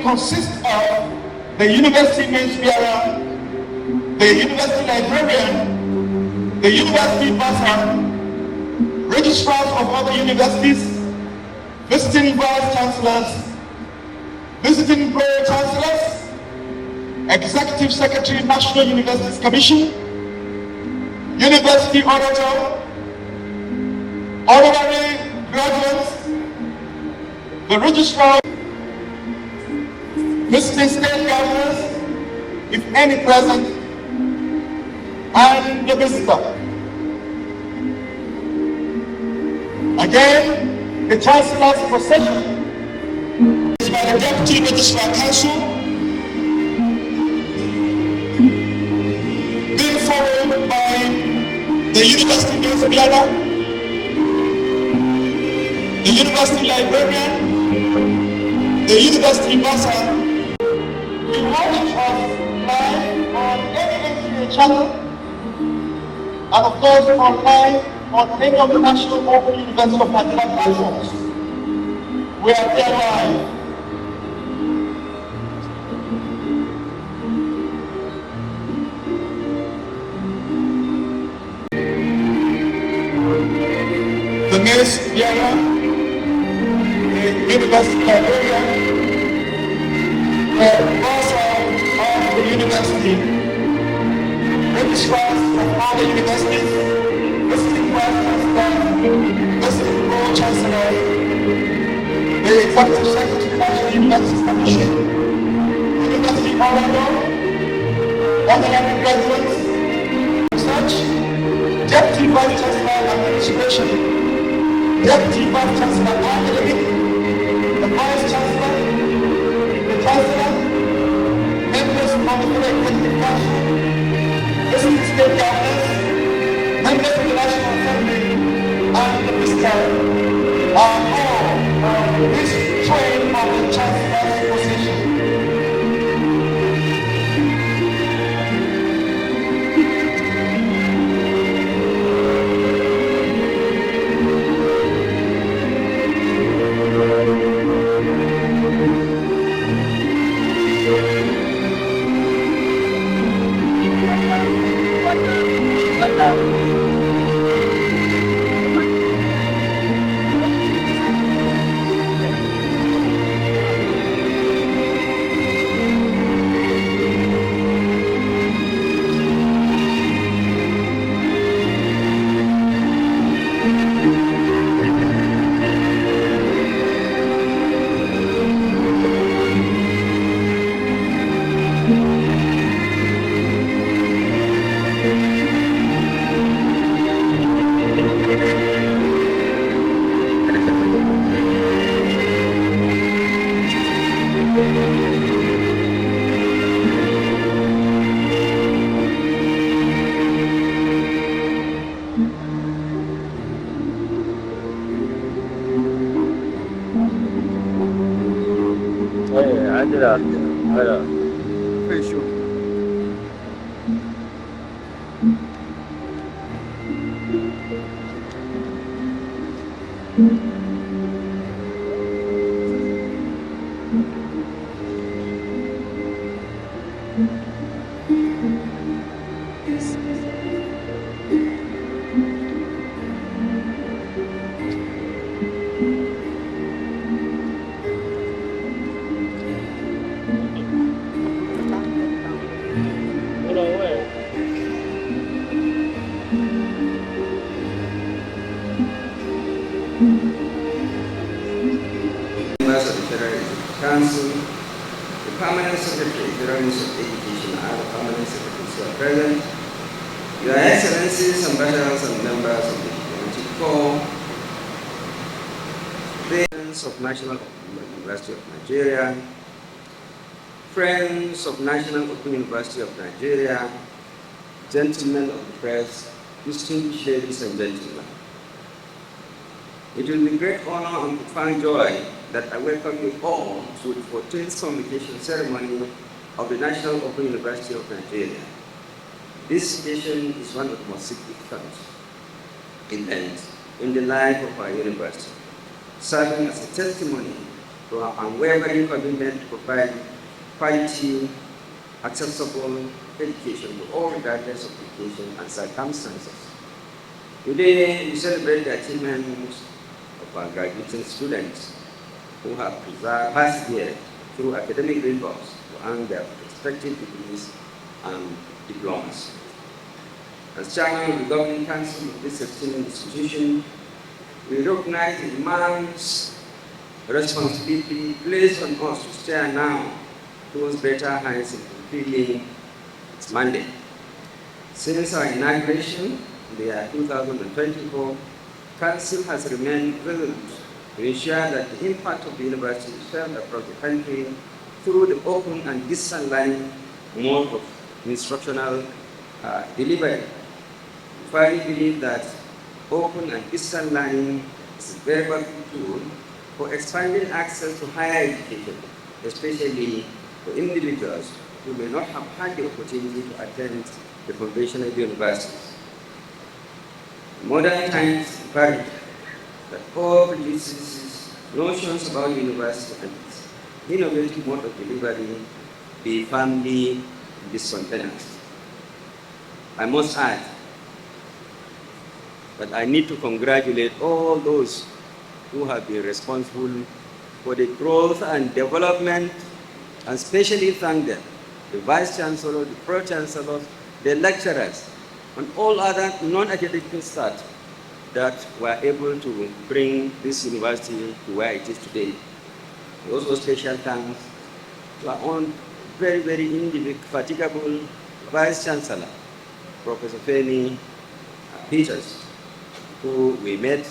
consists of the university mains bearer, the university librarian, the university bursar, registrars of other universities, visiting vice chancellors, visiting pro-chancellors, executive secretary, National Universities Commission, university auditor, honorary graduates, the registrar, visiting state governors, if any present, and the visitor. Again, the Chancellor's procession is by the Deputy Registrar Council, being followed by the University Mains bearer, the University Librarian, the University bursar. We watch us live on any NTA channel, and of course online on any of the National Open University of Nigeria platforms. We are there live. The mains bearer, the university librarian, the bursar of the university, registrars of all the universities, visiting vice chancellor, visiting pro-chancellor, the executive secretary of the National Universities Commission, university auditor, honorary graduates, research, deputy vice chancellor administration, deputy vice chancellor academic, the vice chancellor, the chancellor, members of the executive council, visiting state governors, members of the National Assembly, and the minister are all this train of the Chancellor's position. Members of the Federal Executive Council, the Permanent Secretary, Federal Ministry of Education, and other permanent secretaries who are present, Your Excellencies, ambassadors and members of the diplomatic corps, friends of National Open University of Nigeria, friends of National Open University of Nigeria, gentlemen of the press, distinguished ladies and gentlemen. It will be great honor and profound joy that I welcome you all to the 14th convocation ceremony of the National Open University of Nigeria. This occasion is one of the most significant events in the life of our university, serving as a testimony to our unwavering commitment to provide quality, accessible education to all regardless of education and circumstances. Today, we celebrate the achievements of our graduating students who have persevered through academic rigors to earn their respective degrees and diplomas. As chairman of the governing council of this esteemed institution, we recognize the immense responsibility placed on us to steer now towards better heights in fulfilling its mandate. Since our inauguration in the year 2024, Council has remained resolute to ensure that the impact of the university is felt across the country through the open and distant line mode of instructional delivery. We firmly believe that open and distant learning is a very powerful tool for expanding access to higher education, especially for individuals who may not have had the opportunity to attend the conventional universities. Modern times imperative that all prejudices, notions about university and its innovative mode of delivery be firmly discontinued. I must add that I need to congratulate all those who have been responsible for the growth and development, and especially thank them, the Vice Chancellor, the Pro-Chancellor, the lecturers, and all other non-academic staff that were able to bring this university to where it is today. Also special thanks to our own very, very indefatigable Vice Chancellor, Professor Feni Peters, who we met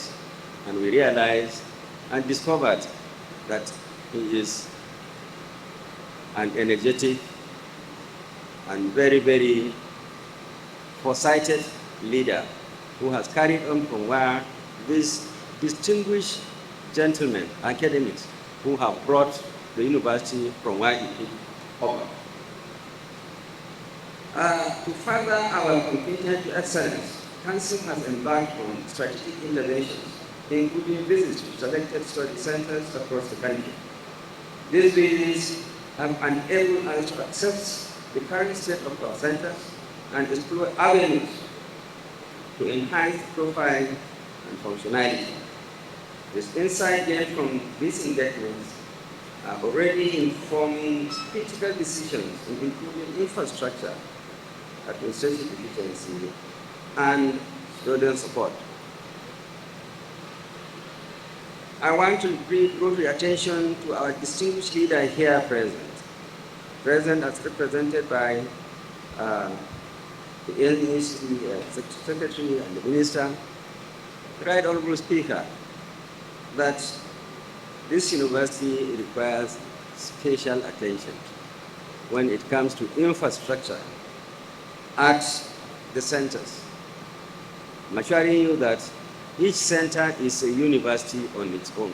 and we realized and discovered that he is an energetic and very, very foresighted leader who has carried on from where these distinguished gentlemen, academics, who have brought the university from where it is over. To further our commitment to excellence, Council has embarked on strategic interventions, including visits to selected study centers across the country. These visits have enabled us to assess the current state of our centers and explore avenues to enhance profile and functionality. This insight gained from these engagements are already informing critical decisions, including infrastructure, administrative efficiency, and student support. I want to draw your attention to our distinguished leader here present as represented by the NEC Secretary and the Minister, Right Honorable Speaker, that this university requires special attention when it comes to infrastructure at the centers. I'm assuring you that each center is a university on its own.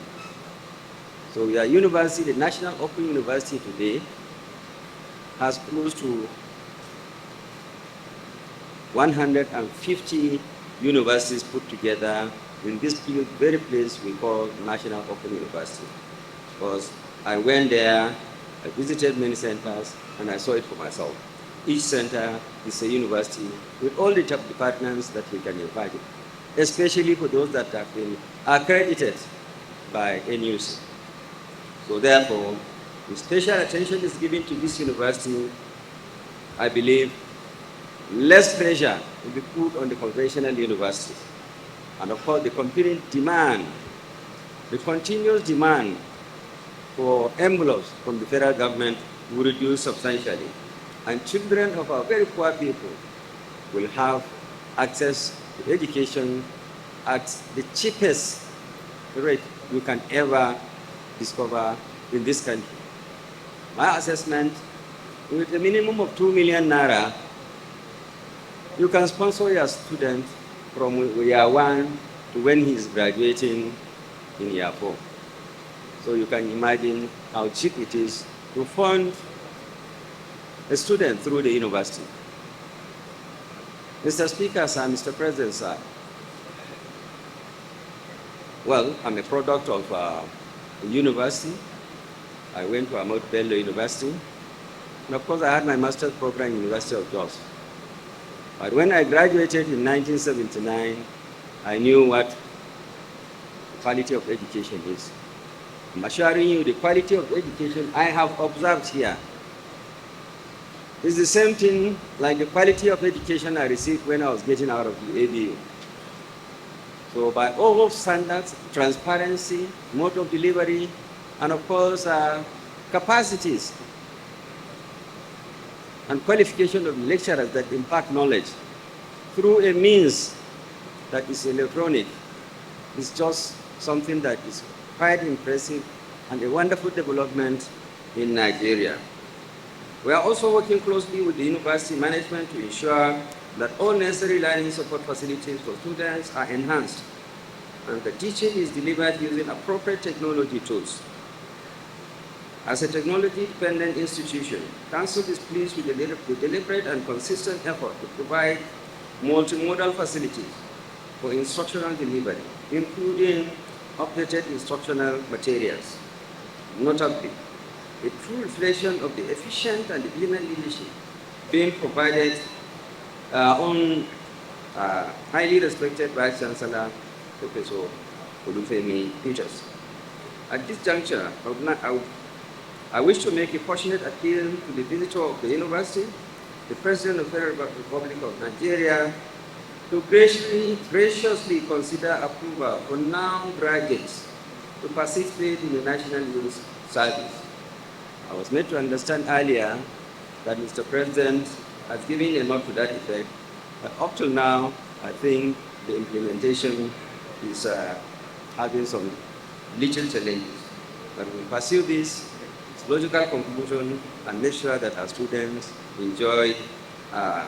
So your university, the National Open University today, has close to 150 universities put together in this very place we call National Open University. Because I went there, I visited many centers, and I saw it for myself. Each center is a university with all the top departments that we can invite, especially for those that have been accredited by NUC. So therefore, if special attention is given to this university, I believe less pressure will be put on the conventional universities. And of course, the competing demand, the continuous demand for envelopes from the federal government will reduce substantially. And children of our very poor people will have access to education at the cheapest rate you can ever discover in this country. My assessment, with a minimum of 2 million Naira, you can sponsor your student from year 1 to when he is graduating in year 4. So you can imagine how cheap it is to fund a student through the university. Mr. Speaker, sir, Mr. President, sir, well, I'm a product of a university, I went to Ahmad Bello University. And of course, I had my master's program in University of Jos. But when I graduated in 1979, I knew what quality of education is. I'm assuring you the quality of education I have observed here is the same thing like the quality of education I received when I was getting out of the ABU. So by all standards, transparency, mode of delivery, and of course, capacities and qualification of lecturers that impart knowledge through a means that is electronic is just something that is quite impressive and a wonderful development in Nigeria. We are also working closely with the university management to ensure that all necessary learning support facilities for students are enhanced and the teaching is delivered using appropriate technology tools. As a technology-dependent institution, Council is pleased with the deliberate and consistent effort to provide multimodal facilities for instructional delivery, including updated instructional materials. Notably, a true reflection of the efficient and diligent leadership being provided on highly respected Vice Chancellor, Professor Olufemi Peters. At this juncture, I wish to make a passionate appeal to the visitor of the university, the President of the Federal Republic of Nigeria, to graciously consider approval for NOUN graduates to participate in the National Youth Service. I was made to understand earlier that Mr. President has given a note to that effect, but up till now, I think the implementation is having some little challenges. But we pursue this logical conclusion and make sure that our students enjoy the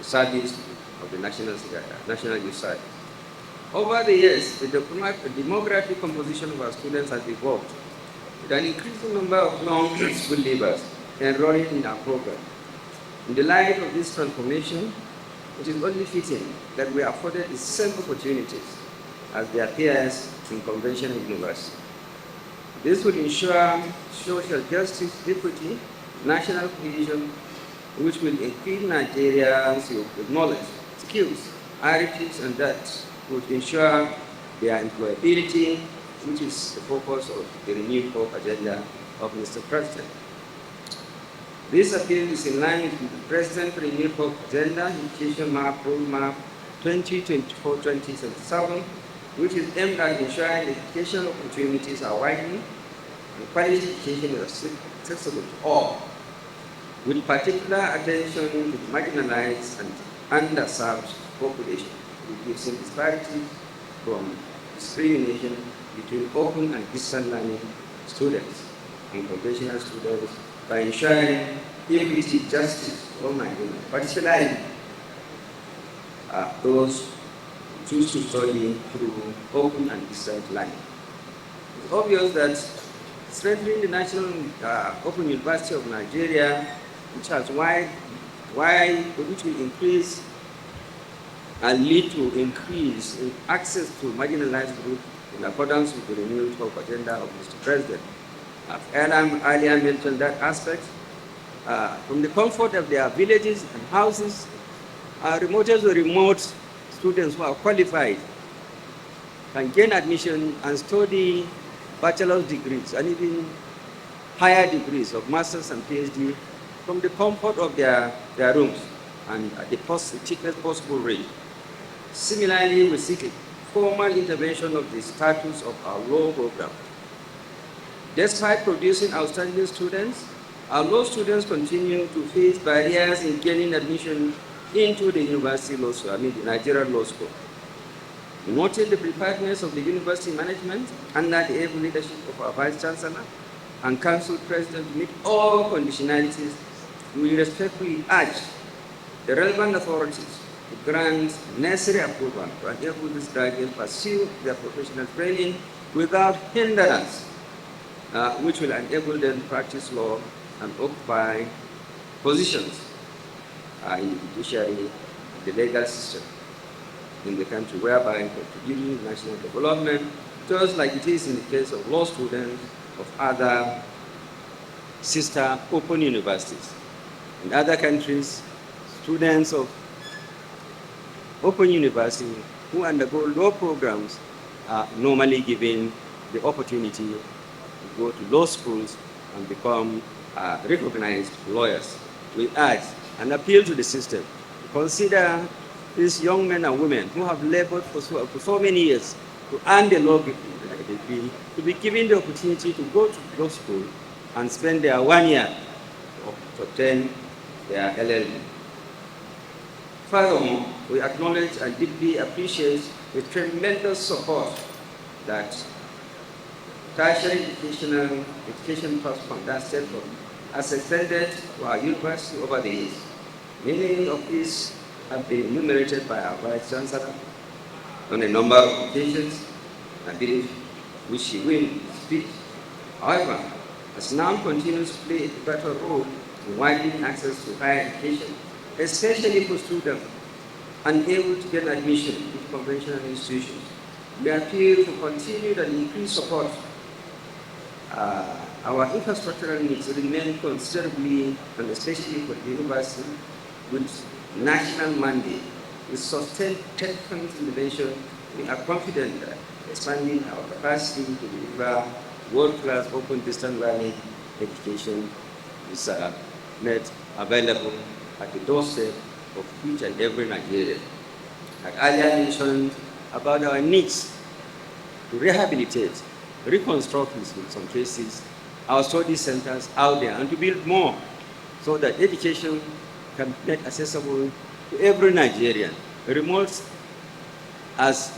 service of the National Youth Service. Over the years, the demographic composition of our students has evolved with an increasing number of young school leavers enrolling in our program. In the light of this transformation, it is only fitting that we are afforded the same opportunities as their peers in conventional university. This will ensure social justice, equity, national cohesion, which will equip Nigerians with knowledge, skills, heritage, and that would ensure their employability, which is the focus of the renewed hope agenda of Mr. President. This appeal is in line with the President's renewed hope agenda, Education Map, Roadmap 2024-2027, which is aimed at ensuring education opportunities are widening and quality education is accessible to all, with particular attention to the marginalized and underserved population, reducing disparities from discrimination between open and distance learning students and conventional students by ensuring equity, justice for all Nigerians, particularly those who choose to study through open and distance learning. It's obvious that strengthening the National Open University of Nigeria, which will increase and lead to increase in access to marginalized groups in accordance with the renewed hope agenda of Mr. President. I've earlier mentioned that aspect. From the comfort of their villages and houses, remote students who are qualified can gain admission and study bachelor's degrees and even higher degrees of master's and PhD from the comfort of their rooms and at the cheapest possible rate. Similarly, we seek a formal intervention of the status of our law program. Despite producing outstanding students, our law students continue to face barriers in gaining admission into the university law school, the Nigerian law school. Noting the preparedness of the university management under the able leadership of our Vice Chancellor and Council President to meet all conditionalities, we respectfully urge the relevant authorities to grant necessary approval to enable these graduates pursue their professional training without hindrance, which will enable them to practice law and occupy positions in the judiciary, the legal system in the country, whereby contributing to national development, just like it is in the case of law students of other sister open universities. In other countries, students of open university who undergo law programs are normally given the opportunity to go to law schools and become recognized lawyers. We urge and appeal to the system to consider these young men and women who have labored for so many years to earn the law degree, to be given the opportunity to go to law school and spend their 1 year to obtain their LLB. Furthermore, we acknowledge and deeply appreciate the tremendous support that tertiary education trust fund, that state fund, has extended to our university over the years. Many of these have been enumerated by our Vice Chancellor on a number of occasions, I believe, which she will speak. However, as NOUN continues to play a pivotal role in widening access to higher education, especially for students unable to get admission into conventional institutions, we appeal to continued and increased support. Our infrastructural needs remain considerably, and especially for the university, with national mandate, with sustained technical intervention. We are confident that expanding our capacity to deliver world-class open distance learning education is made available at the doorstep of each and every Nigerian. I earlier mentioned about our needs to rehabilitate, reconstruct in some cases, our study centers out there, and to build more so that education can be made accessible to every Nigerian, remote as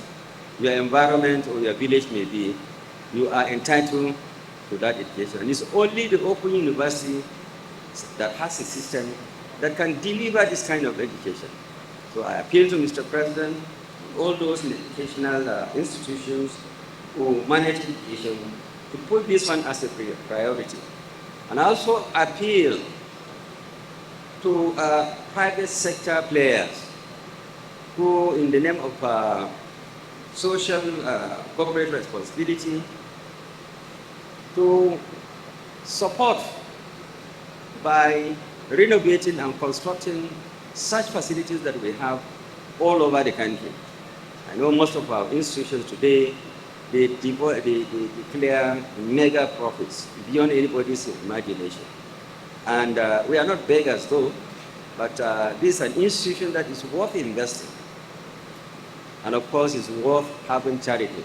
your environment or your village may be. You are entitled to that education. And it's only the Open University that has a system that can deliver this kind of education. So I appeal to Mr. President, all those in educational institutions who manage education, to put this one as a priority. And also appeal to private sector players who, in the name of social corporate responsibility, to support by renovating and constructing such facilities that we have all over the country. I know most of our institutions today, they declare mega profits beyond anybody's imagination. And we are not beggars though, but this is an institution that is worth investing. And of course, it's worth having charity.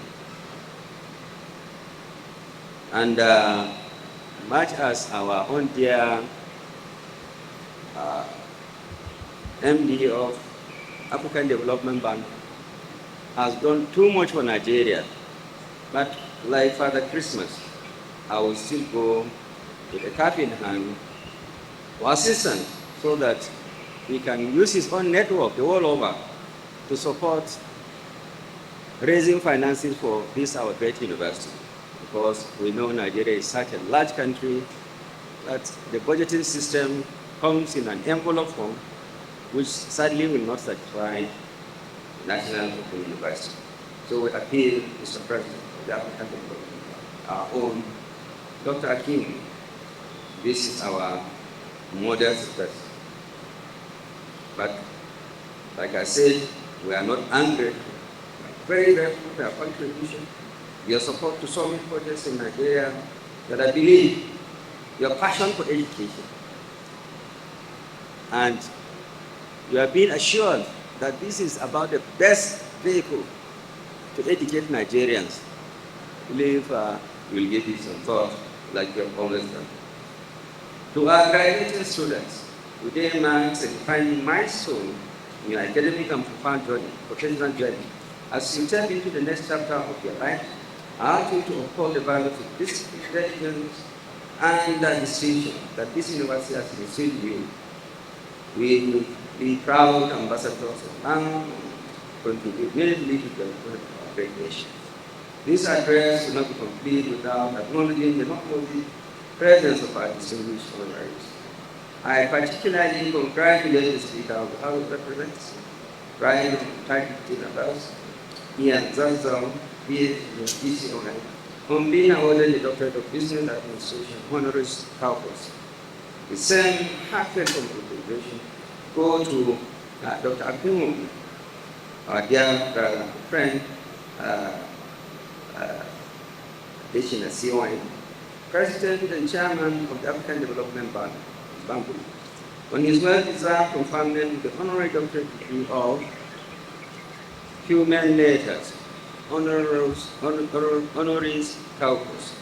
And much as our own dear MD of African Development Bank has done too much for Nigeria, but like Father Christmas, I will still go with a cap in hand for assistance so that we can use his own network the world over to support raising finances for this our great university. Because we know Nigeria is such a large country that the budgeting system comes in an envelope form, which sadly will not satisfy National Open University. So we appeal, Mr. President, the African our own Dr. Akim. This is our modest success. But like I said, we are not angry. Very grateful for your contribution, your support to so many projects in Nigeria, that I believe your passion for education. And you have been assured that this is about the best vehicle to educate Nigerians. I believe you will give it some thought, like you have always done. To our graduating students, today marks a defining milestone in your academic and professional journey. As you step into the next chapter of your life, I ask you to uphold the values of discipline, diligence, and distinction that this university has received you. We will be proud ambassadors of NOUN, contribute greatly to the development of our great nation. This address will not be complete without acknowledging the noteworthy presence of our distinguished honoraries. I particularly congratulate the Speaker of the House of Representatives, Ryan Taiki Nabas, Ian Zanzam, BS, on being awarded the Doctorate of Business Administration honoris causa. The same heartfelt congratulations go to Dr. Akpoti-Uduaghan, our dear friend, Deshina CON, President and Chairman of the African Development Bank, on his well-deserved conferment with the honorary doctorate degree of Human Letters, honoris causa.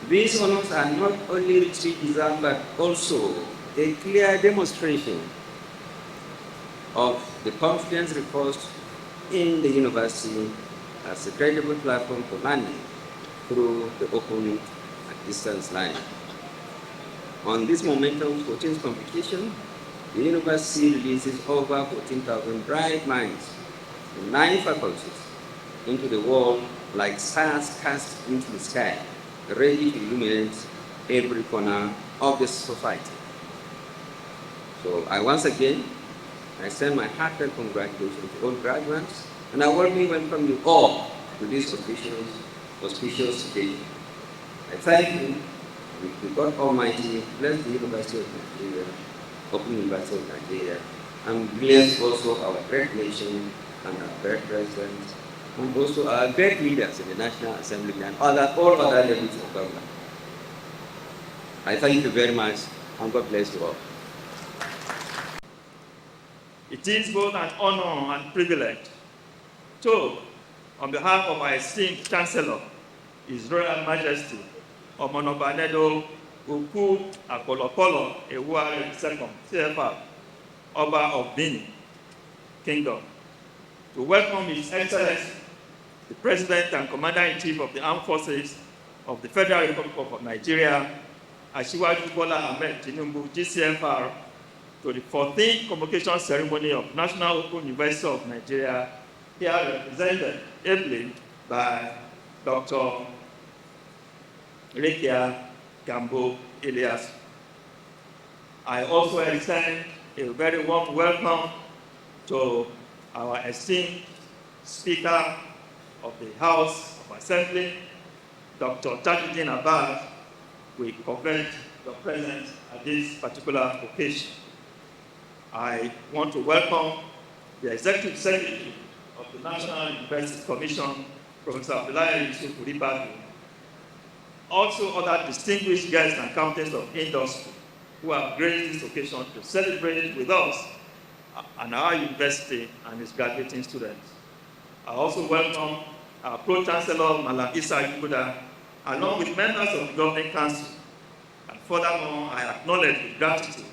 These honors are not only richly deserved, but also a clear demonstration of the confidence reposed in the university as a credible platform for learning through the open and distance learning. On this momentum 14th Convocation, the university releases over 14,000 bright minds in 9 faculties into the world like stars cast into the sky, ready to illuminate every corner of the society. So I once again extend my heartfelt congratulations to all graduates, and I warmly welcome you all to this auspicious occasion. I thank you. With God Almighty, bless the University of Nigeria, Open University of Nigeria, and bless also our great nation and our great president, and also our great leaders in the National Assembly and all other levels of government. I thank you very much, and God bless you all. It is both an honor and privilege to, on behalf of our esteemed Chancellor, His Royal Majesty, Omonobanedo Uku Akolokolo Ewuare II, CFR, Oba of Benin Kingdom, to welcome His Excellency, the President and Commander-in-Chief of the Armed Forces of the Federal Republic of Nigeria, Asiwaju Bola Ahmed Tinubu, GCFR, to the 14th Convocation Ceremony of National Open University of Nigeria, here represented ably by Dr. Rekia Gambo Elias. I also extend a very warm welcome to our esteemed Speaker of the House of Assembly, Dr. Tajuddin Abbas. We convert your presence at this particular occasion. I want to welcome the Executive Secretary of the National University Commission, Professor Abdullahi Yusuf Uribadu, also other distinguished guests and countess of industry who have graced this occasion to celebrate with us and our university and its graduating students. I also welcome our Pro-Chancellor, Malam Issa Yukuda, along with members of the Governing Council. And furthermore, I acknowledge with gratitude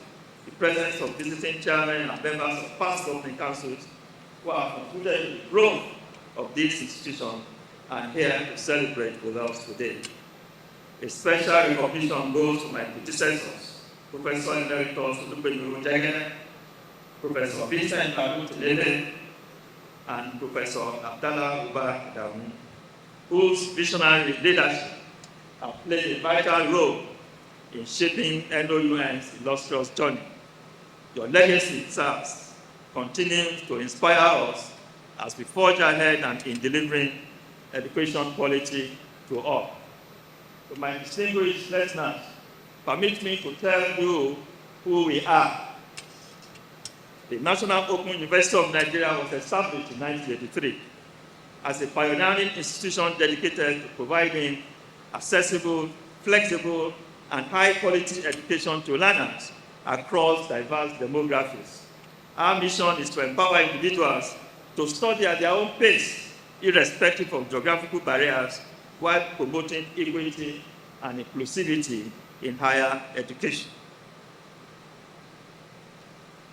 the presence of visiting chairmen and members of past Governing Councils who have concluded the growth of this institution and here to celebrate with us today. A special recognition goes to my predecessors, Professor Emeritus Olubemi Ojegene, Professor Vincent Lalu Tilebe, and Professor Abdallah Uba Adamu, whose visionary leadership have played a vital role in shaping NOUN's illustrious journey. Your legacy serves, continues to inspire us as we forge ahead and in delivering education quality to all. To my distinguished listeners, permit me to tell you who we are. The National Open University of Nigeria was established in 1983 as a pioneering institution dedicated to providing accessible, flexible, and high-quality education to learners across diverse demographics. Our mission is to empower individuals to study at their own pace, irrespective of geographical barriers, while promoting equity and inclusivity in higher education.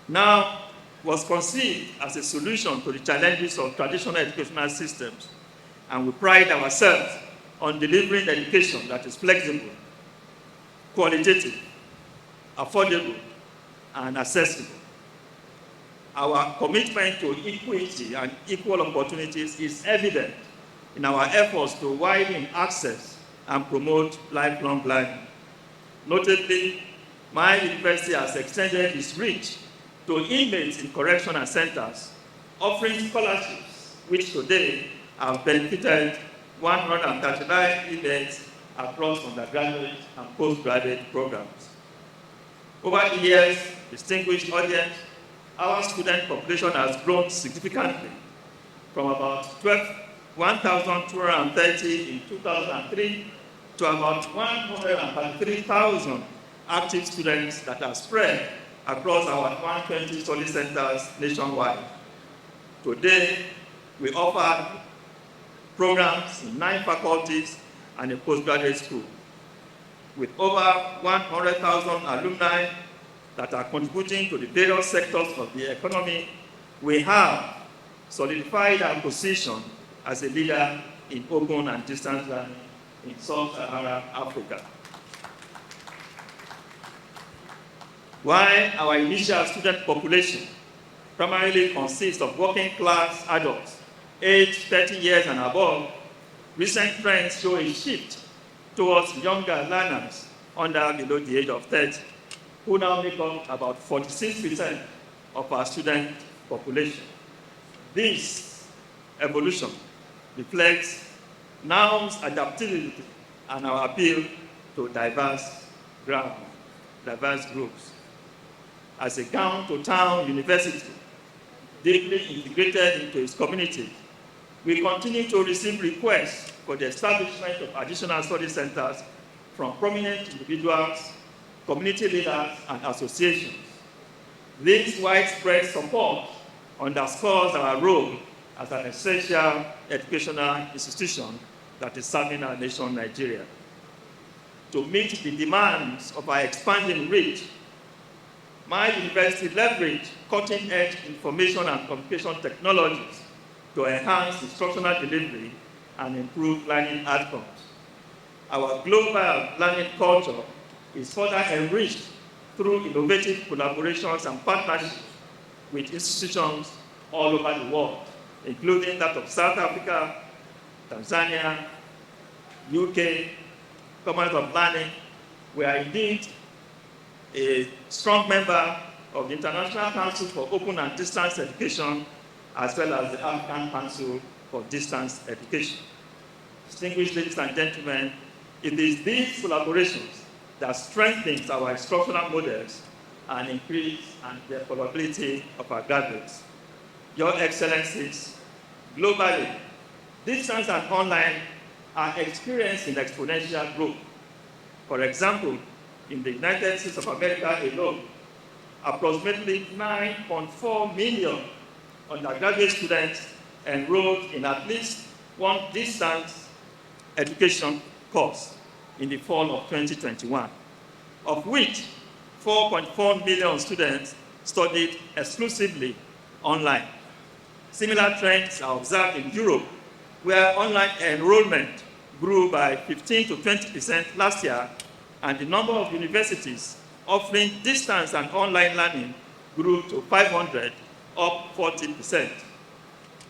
NOUN was conceived as a solution to the challenges of traditional educational systems, and we pride ourselves on delivering education that is flexible, qualitative, affordable, and accessible. Our commitment to equity and equal opportunities is evident in our efforts to widen access and promote lifelong learning. Notably, my university has extended its reach to inmates in correctional centers, offering scholarships which today have benefited 139 events across undergraduate and postgraduate programs. Over the years, distinguished audience, our student population has grown significantly from about 1,230 in 2003 to about 133,000 active students that are spread across our 120 study centers nationwide. Today, we offer programs in 9 faculties and a postgraduate school. With over 100,000 alumni that are contributing to the various sectors of the economy, we have solidified our position as a leader in open and distance learning in sub-Saharan Africa. While our initial student population primarily consists of working-class adults aged 30 years and above, recent trends show a shift towards younger learners under below the age of 30, who now make up about 46% of our student population. This evolution reflects NOUN's adaptability and our appeal to diverse groups. As a town-to-town university, deeply integrated into its community, we continue to receive requests for the establishment of additional study centers from prominent individuals, community leaders, and associations. This widespread support underscores our role as an essential educational institution that is serving our nation, Nigeria. To meet the demands of our expanding reach, my university leveraged cutting-edge information and communication technologies to enhance instructional delivery and improve learning outcomes. Our global learning culture is further enriched through innovative collaborations and partnerships with institutions all over the world, including that of South Africa, Tanzania, UK, Commonwealth of Learning. We are indeed a strong member of the International Council for Open and Distance Education, as well as the African Council for Distance Education. Distinguished ladies and gentlemen, it is these collaborations that strengthens our instructional models and increase the employability of our graduates. Your Excellencies, globally, distance and online are experiencing exponential growth. For example, in the United States of America alone, approximately 9.4 million undergraduate students enrolled in at least one distance education course in the fall of 2021, of which 4.4 million students studied exclusively online. Similar trends are observed in Europe, where online enrollment grew by 15 to 20% last year, and the number of universities offering distance and online learning grew to 500, up 40%.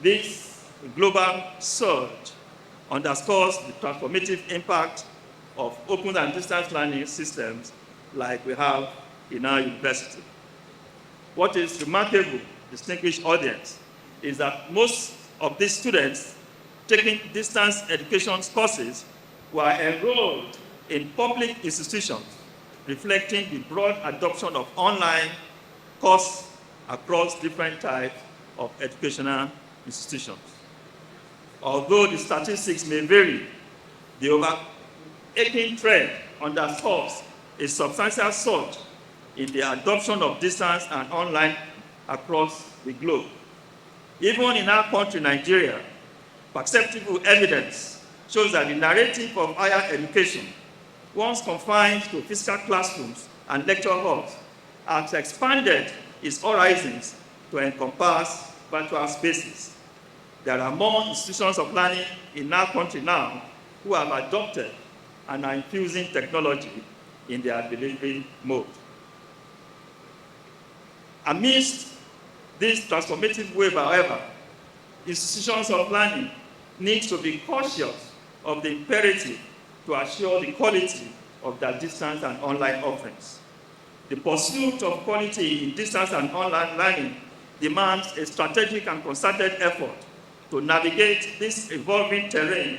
This global surge underscores the transformative impact of open and distance learning systems like we have in our university. What is remarkable, distinguished audience, is that most of these students taking distance education courses were enrolled in public institutions, reflecting the broad adoption of online courses across different types of educational institutions. Although the statistics may vary, the overarching trend underscores a substantial surge in the adoption of distance and online across the globe. Even in our country, Nigeria, perceptible evidence shows that the narrative of higher education, once confined to physical classrooms and lecture halls, has expanded its horizons to encompass virtual spaces. There are more institutions of learning in our country now who have adopted and are infusing technology in their delivery mode. Amidst this transformative wave, however, institutions of learning need to be cautious of the imperative to assure the quality of their distance and online offerings. The pursuit of quality in distance and online learning demands a strategic and concerted effort to navigate this evolving terrain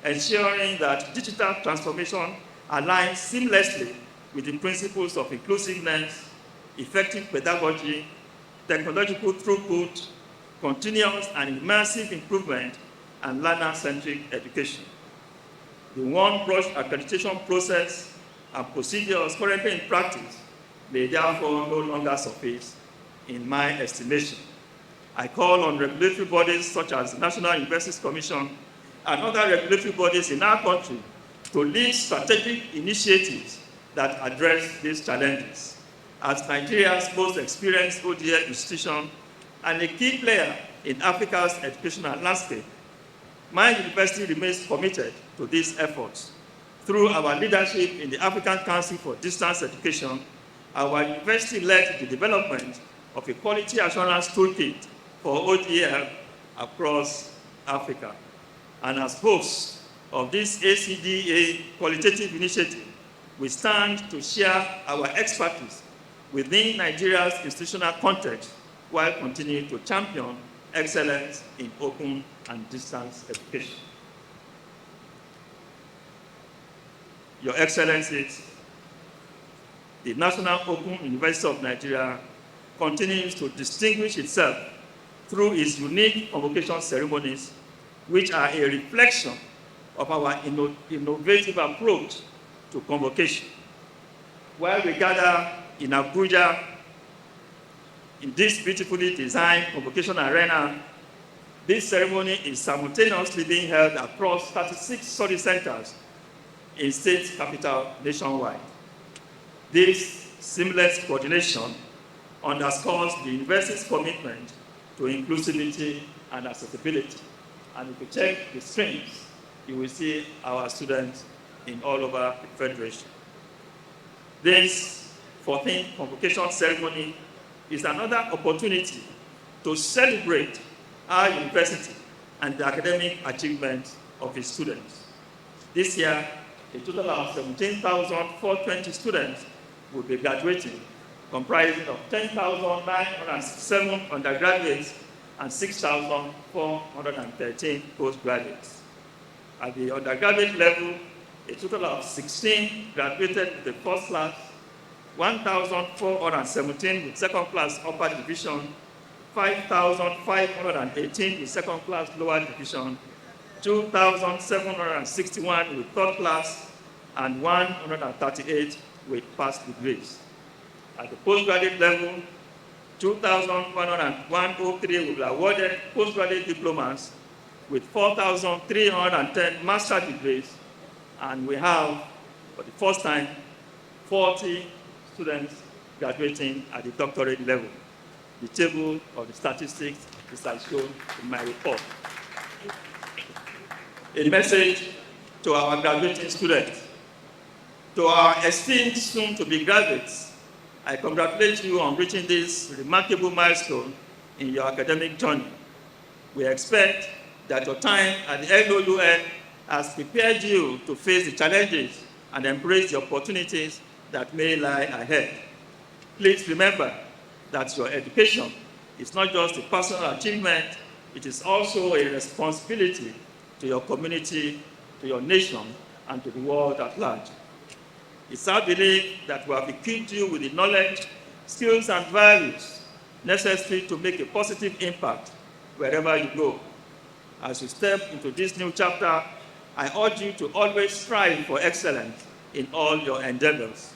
ensuring that digital transformation aligns seamlessly with the principles of inclusiveness, effective pedagogy, technological throughput, continuous and immersive improvement, and learner-centric education. The one-brush accreditation process and procedures currently in practice may therefore no longer suffice, in my estimation. I call on regulatory bodies such as the National Universities Commission and other regulatory bodies in our country to lead strategic initiatives that address these challenges. As Nigeria's most experienced ODA institution and a key player in Africa's educational landscape, my university remains committed to these efforts. Through our leadership in the African Council for Distance Education, our university led the development of a quality assurance toolkit for ODA across Africa. And as hosts of this ACDA qualitative initiative, we stand to share our expertise within Nigeria's institutional context while continuing to champion excellence in open and distance education. Your Excellencies, the National Open University of Nigeria continues to distinguish itself through its unique convocation ceremonies, which are a reflection of our innovative approach to convocation. While we gather in Abuja in this beautifully designed convocation arena, this ceremony is simultaneously being held across 36 study centers in state capital nationwide. This seamless coordination underscores the university's commitment to inclusivity and accessibility. And if you check the streams, you will see our students in all over the Federation. This 14th convocation ceremony is another opportunity to celebrate our university and the academic achievements of its students. This year, a total of 17,420 students will be graduating, comprising of 10,907 undergraduates and 6,413 postgraduates. At the undergraduate level, a total of 16 graduated with the first class, 1,417 with second class upper division, 5,518 with second class lower division, 2,761 with third class, and 138 with past degrees. At the postgraduate level, 2,103 will be awarded postgraduate diplomas with 4,310 master degrees, and we have, for the first time, 40 students graduating at the doctorate level. The table of the statistics is as shown in my report. A message to our graduating students. To our esteemed soon-to-be graduates, I congratulate you on reaching this remarkable milestone in your academic journey. We expect that your time at the NOUN has prepared you to face the challenges and embrace the opportunities that may lie ahead. Please remember that your education is not just a personal achievement, it is also a responsibility to your community, to your nation, and to the world at large. It's our belief that we have equipped you with the knowledge, skills, and values necessary to make a positive impact wherever you go. As you step into this new chapter, I urge you to always strive for excellence in all your endeavors.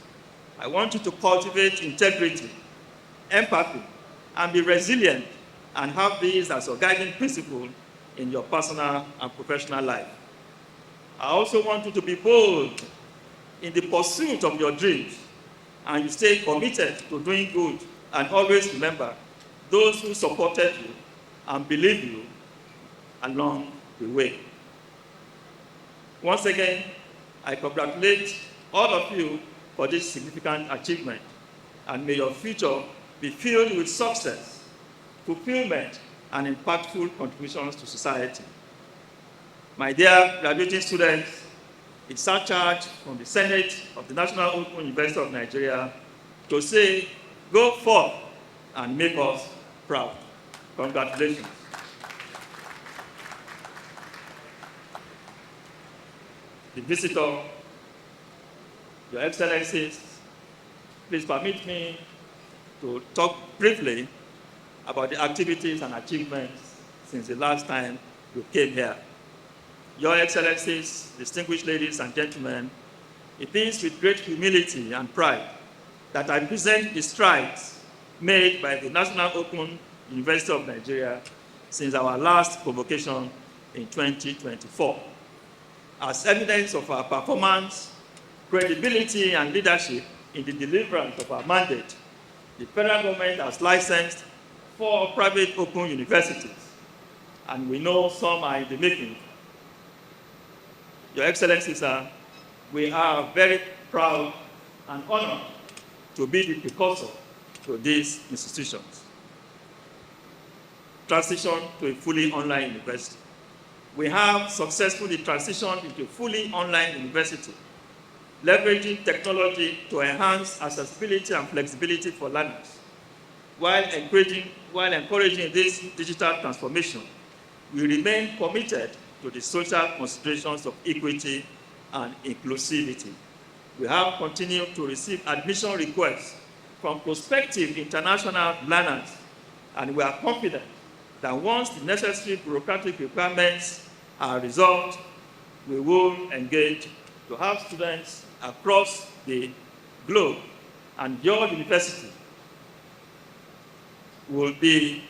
I want you to cultivate integrity, empathy, and be resilient, and have these as your guiding principle in your personal and professional life. I also want you to be bold in the pursuit of your dreams, and you stay committed to doing good, and always remember those who supported you and believe you along the way. Once again, I congratulate all of you for this significant achievement, and may your future be filled with success, fulfillment, and impactful contributions to society. My dear graduating students, it's our charge from the Senate of the National Open University of Nigeria to say, go forth and make us proud. Congratulations. the visitor, Your Excellencies, please permit me to talk briefly about the activities and achievements since the last time you came here. Your Excellencies, distinguished ladies and gentlemen, it is with great humility and pride that I present the strides made by the National Open University of Nigeria since our last convocation in 2024. As evidence of our performance, credibility, and leadership in the deliverance of our mandate, the federal government has licensed 4 private open universities, and we know some are in the making. Your Excellencies, sir, we are very proud and honored to be the precursor to these institutions. Transition to a fully online university. We have successfully transitioned into a fully online university, leveraging technology to enhance accessibility and flexibility for learners. While encouraging this digital transformation, we remain committed to the social considerations of equity and inclusivity. We have continued to receive admission requests from prospective international learners, and we are confident that once the necessary bureaucratic requirements are resolved, we will engage to have students across the globe, and your university will be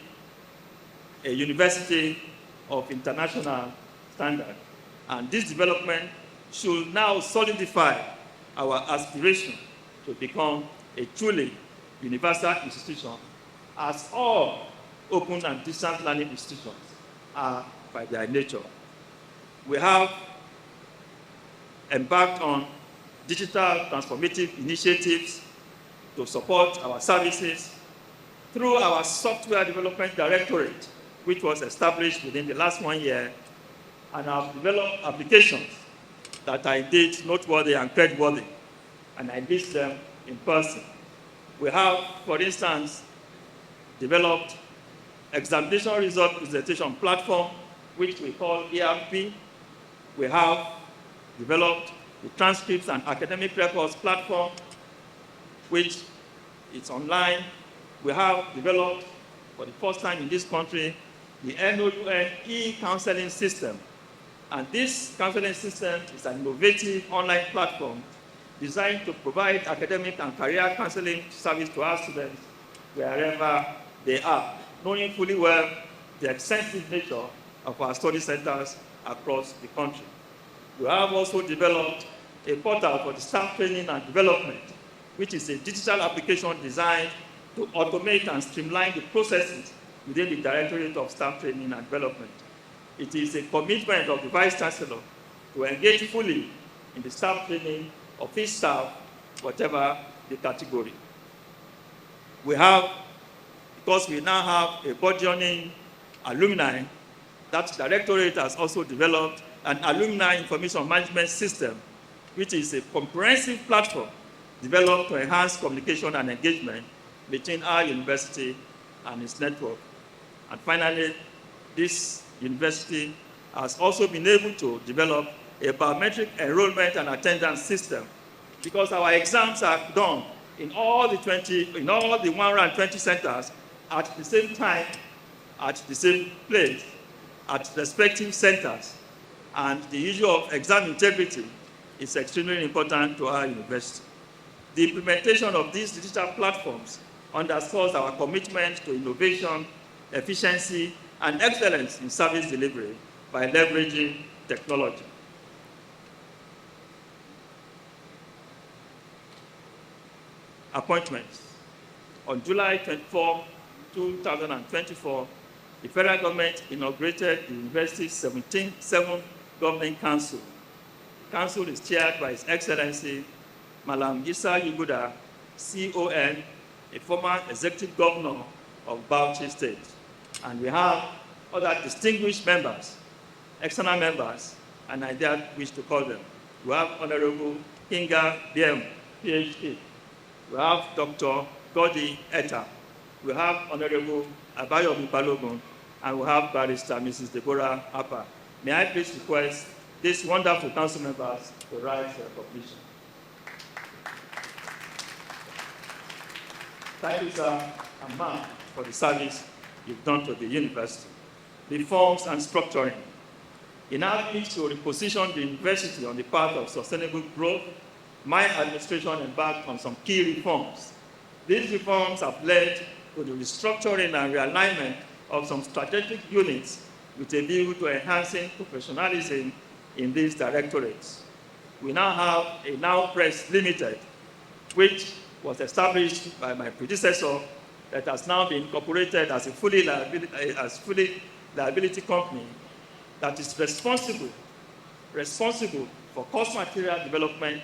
a university of international standard. And this development should now solidify our aspiration to become a truly universal institution, as all open and distance learning institutions are by their nature. We have embarked on digital transformative initiatives to support our services through our Software Development Directorate, which was established within the last 1 year, and have developed applications that are indeed noteworthy and creditworthy, and I list them in person. We have, for instance, developed examination result presentation platform, which we call ERP. We have developed the transcripts and academic records platform, which is online. We have developed, for the first time in this country, the NOUN e-counseling system. And this counseling system is an innovative online platform designed to provide academic and career counseling service to our students wherever they are, knowing fully well the extensive nature of our study centers across the country. We have also developed a portal for the staff training and development, which is a digital application designed to automate and streamline the processes within the Directorate of Staff Training and Development. It is a commitment of the Vice Chancellor to engage fully in the staff training of his staff, whatever the category. We have, because we now have a burgeoning alumni, that Directorate has also developed an alumni information management system, which is a comprehensive platform developed to enhance communication and engagement between our university and its network. And finally, this university has also been able to develop a biometric enrollment and attendance system, because our exams are done in all the 120 centers at the same time, at the same place, at respective centers. And the issue of exam integrity is extremely important to our university. The implementation of these digital platforms underscores our commitment to innovation, efficiency, and excellence in service delivery by leveraging technology. Appointments. On July 24, 2024, the federal government inaugurated the university's 17th Governing Council. The council is chaired by His Excellency Malam Issa Yuguda, CON, a former executive governor of Bauchi State. And we have other distinguished members, external members, and I dare wish to call them. We have Honorable Kinga BM, PhD. We have Dr. Godi Etta. We have Honorable Abayomi Balogun, and we have Barrister Mrs. Deborah Appa. May I please request these wonderful council members to rise to recognition. Thank you, sir and ma'am, for the service you've done to the university. Reforms and structuring. In our bid to reposition the university on the path of sustainable growth, my administration embarked on some key reforms. These reforms have led to the restructuring and realignment of some strategic units with a view to enhancing professionalism in these directorates. We now have a NOUN Press Limited, which was established by my predecessor, that has now been incorporated as a fully liability company that is responsible for course material development,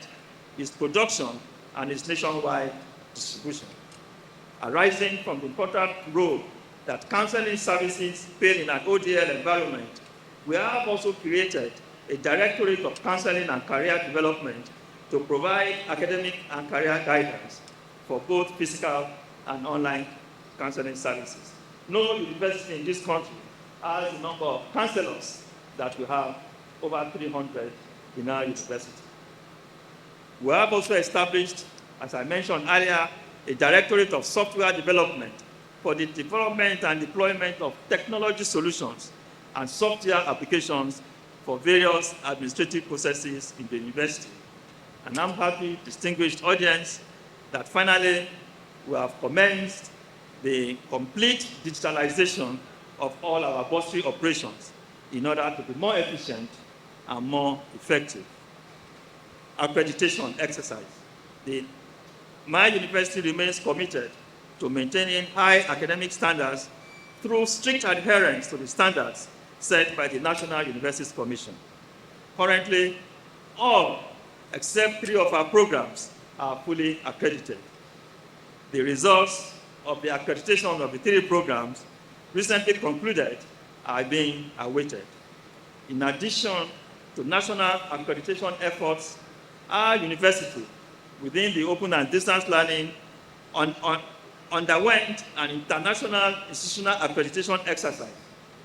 its production, and its nationwide distribution. Arising from the important role that counseling services play in an ODL environment, we have also created a directorate of counseling and career development to provide academic and career guidance for both physical and online counseling services. No university in this country has the number of counselors that we have, over 300 in our university. We have also established, as I mentioned earlier, a directorate of software development for the development and deployment of technology solutions and software applications for various administrative processes in the university. And I'm happy, distinguished audience, that finally we have commenced the complete digitalization of all our bursary operations in order to be more efficient and more effective. Accreditation exercise. My university remains committed to maintaining high academic standards through strict adherence to the standards set by the National Universities Commission. Currently, all except 3 of our programs are fully accredited. The results of the accreditation of the 3 programs recently concluded are being awaited. In addition to national accreditation efforts, our university, within the open and distance learning, underwent an international institutional accreditation exercise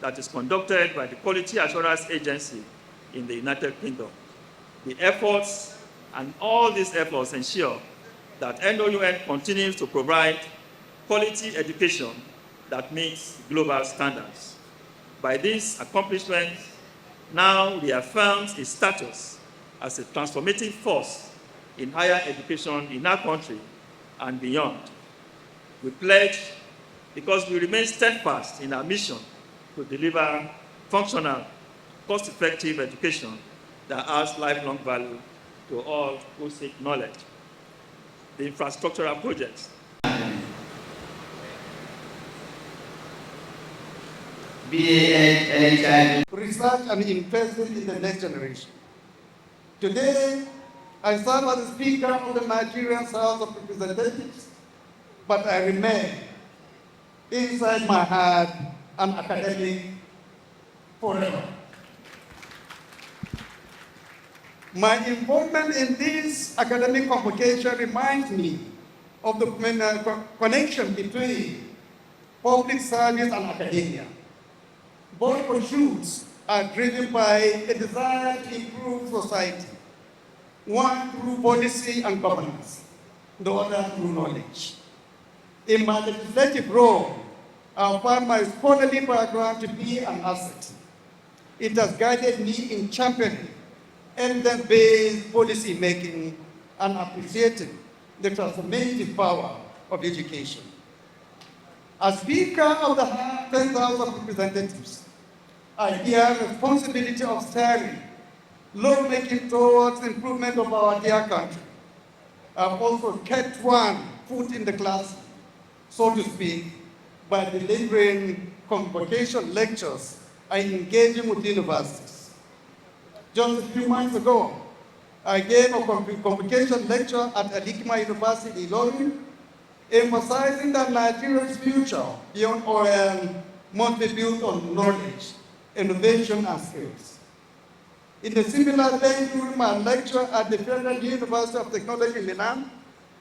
that is conducted by the Quality Assurance Agency in the United Kingdom. The efforts and all these efforts ensure that NOUN continues to provide quality education that meets global standards. By this accomplishment, now reaffirms its status as a transformative force in higher education in our country and beyond. We pledge, because we remain steadfast in our mission to deliver functional, cost-effective education that adds lifelong value to all who seek knowledge. The infrastructural projects. Research and investment in the next generation. Today, I serve as the Speaker of the Nigerian House of Representatives, but I remain inside my heart an academic forever. My involvement in this academic convocation reminds me of the connection between public service and academia. Both pursuits are driven by a desire to improve society, one through policy and governance, the other through knowledge. In my legislative role, I found my scholarly background to be an asset. It has guided me in championing evidence-based policy making and appreciating the transformative power of education. As Speaker of the 10th House of Representatives, I bear responsibility of steering lawmaking towards improvement of our dear country. I've also kept one foot in the class, so to speak, by delivering convocation lectures and engaging with universities. Just a few months ago, I gave a convocation lecture at Al-Hikmah University in London, emphasizing that Nigeria's future beyond oil must be built on knowledge, innovation, and skills. In a similar vein, during my lecture at the Federal University of Technology in Milan,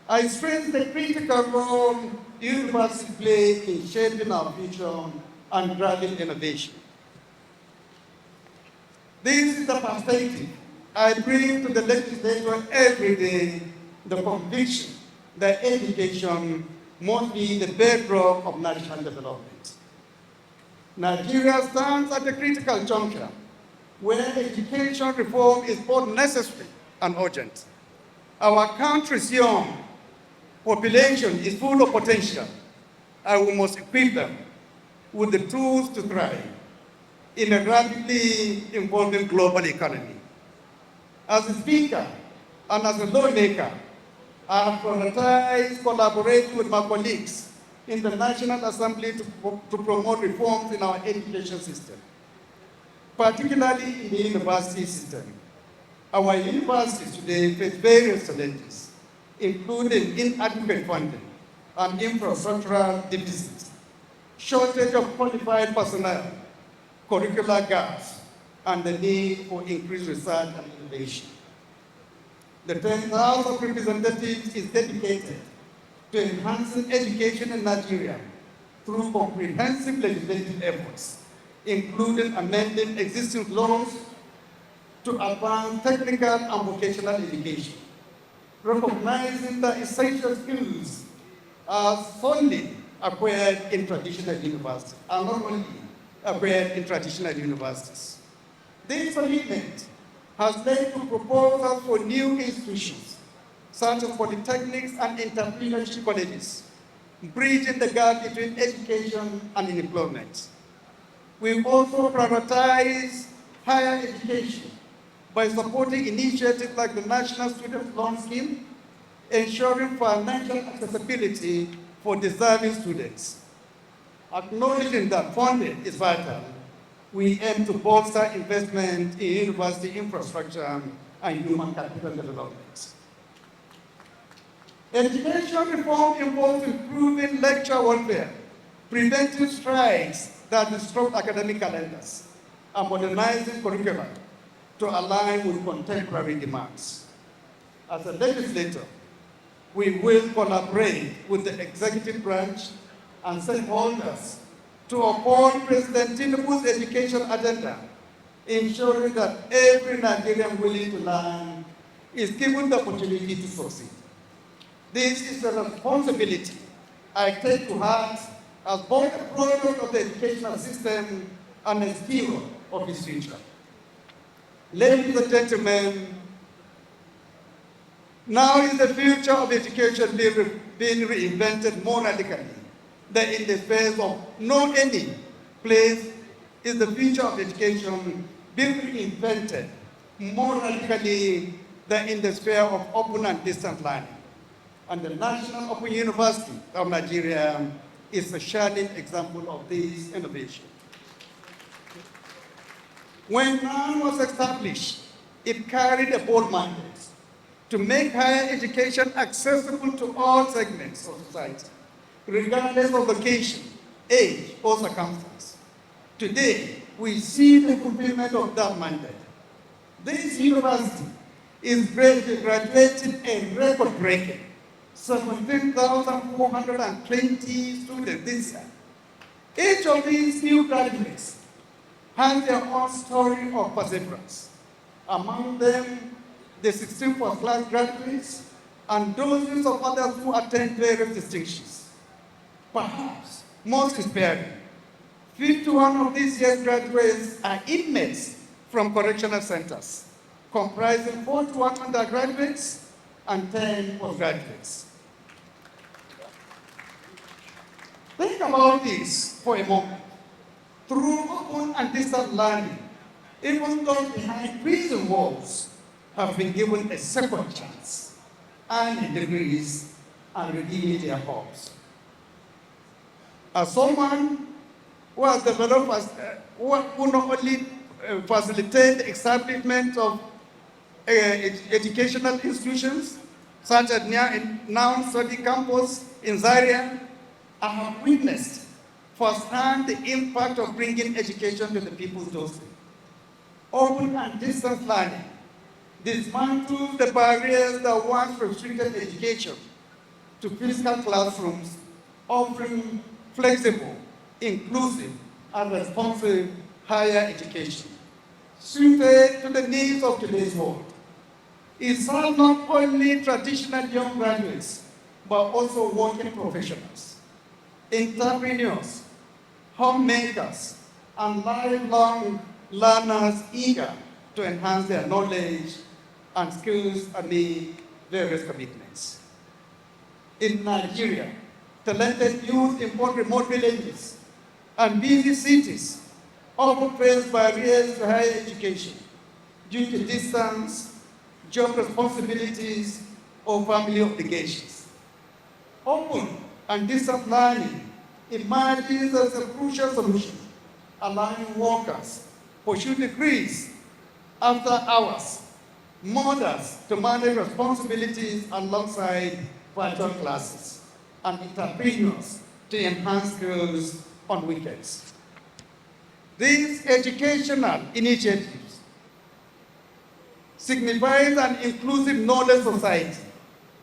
I stressed the critical role universities play in shaping our future and driving innovation. This is the perspective I bring to the legislature every day the conviction that education must be the bedrock of national development. Nigeria stands at a critical juncture where education reform is both necessary and urgent. Our country's young population is full of potential, and we must equip them with the tools to thrive in a rapidly evolving global economy. As a speaker and as a lawmaker, I have prioritized collaborating with my colleagues in the National Assembly to promote reforms in our education system, particularly in the university system. Our universities today face various challenges, including inadequate funding and infrastructural deficits, shortage of qualified personnel, curricular gaps, and the need for increased research and innovation. The 10th House of Representatives is dedicated to enhancing education in Nigeria through comprehensive legislative efforts, including amending existing laws to advance technical and vocational education, recognizing that essential skills are solely acquired in traditional universities, and not only acquired in traditional universities. This commitment has led to proposals for new institutions, such as polytechnics and entrepreneurship colleges, bridging the gap between education and employment. We also prioritize higher education by supporting initiatives like the National Student Loan Scheme, ensuring financial accessibility for deserving students. Acknowledging that funding is vital, we aim to bolster investment in university infrastructure and human capital development. Education reform involves improving lecture welfare, preventing strikes that disrupt academic calendars, and modernizing curricula to align with contemporary demands. As a legislator, we will collaborate with the executive branch and stakeholders to uphold President Tinubu's education agenda, ensuring that every Nigerian willing to learn is given the opportunity to succeed. This is a responsibility I take to heart as both a product of the educational system and a steward of its future. Ladies and gentlemen, now is the future of education being reinvented more radically than in the space of no any place is the future of education being reinvented more radically than in the sphere of open and distant learning. And the National Open University of Nigeria is a shining example of this innovation. When NOUN was established, it carried a bold mandate to make higher education accessible to all segments of society, regardless of location, age, or circumstance. Today, we see the fulfillment of that mandate. This university is graduating a record-breaking 17,420 students this year. Each of these new graduates has their own story of perseverance. Among them, the 16 first-class graduates and dozens of others who attained various distinctions. Perhaps most inspiring, 51 of this year's graduates are inmates from correctional centers, comprising 41 undergraduates and 10 postgraduates. Think about this for a moment. Through open and distant learning, even those behind prison walls have been given a second chance, earning degrees and redeeming their hopes. As someone who has developed, who not only facilitate the establishment of educational institutions, such as NOUN Study Campus in Zaria, I have witnessed firsthand the impact of bringing education to the people's doorstep. Open and distance learning dismantles the barriers that once restricted education to physical classrooms, offering flexible, inclusive, and responsive higher education. suited to the needs of today's world. It serves not only traditional young graduates, but also working professionals, entrepreneurs, homemakers, and lifelong learners eager to enhance their knowledge and skills and meet various commitments. In Nigeria, talented youth in both remote villages and busy cities often face barriers to higher education due to distance, job responsibilities, or family obligations. Open and distance learning emerges as a crucial solution, allowing workers pursue degrees after hours, mothers to manage responsibilities alongside virtual classes, and entrepreneurs to enhance skills on weekends. These educational initiatives signifies an inclusive knowledge society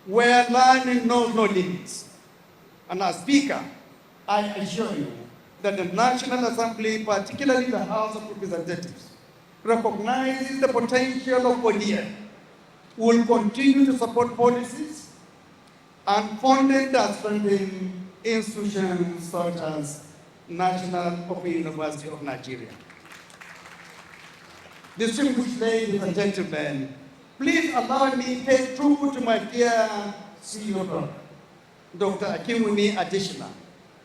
where learning knows no limits. And as Speaker, I assure you that the National Assembly, particularly the House of Representatives, recognizes the potential of ODA, will continue to support policies and funding that strengthen institutions such as National Open University of Nigeria. Distinguished ladies and gentlemen, please allow me to pay tribute to my dear CEO brother, Dr. Akinwumi Adesina,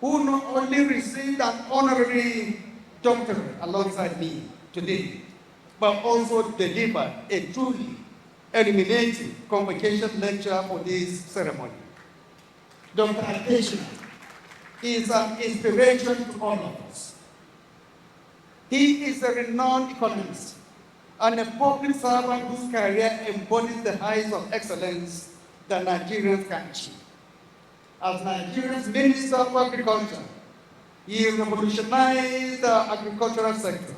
who not only received an honorary doctorate alongside me today, but also delivered a truly illuminating convocation lecture for this ceremony. Dr. Akpoti-Uduaghan is an inspiration to all of us. He is a renowned economist and a public servant whose career embodies the heights of excellence that Nigerians can achieve. As Nigeria's Minister of Agriculture, he revolutionized the agricultural sector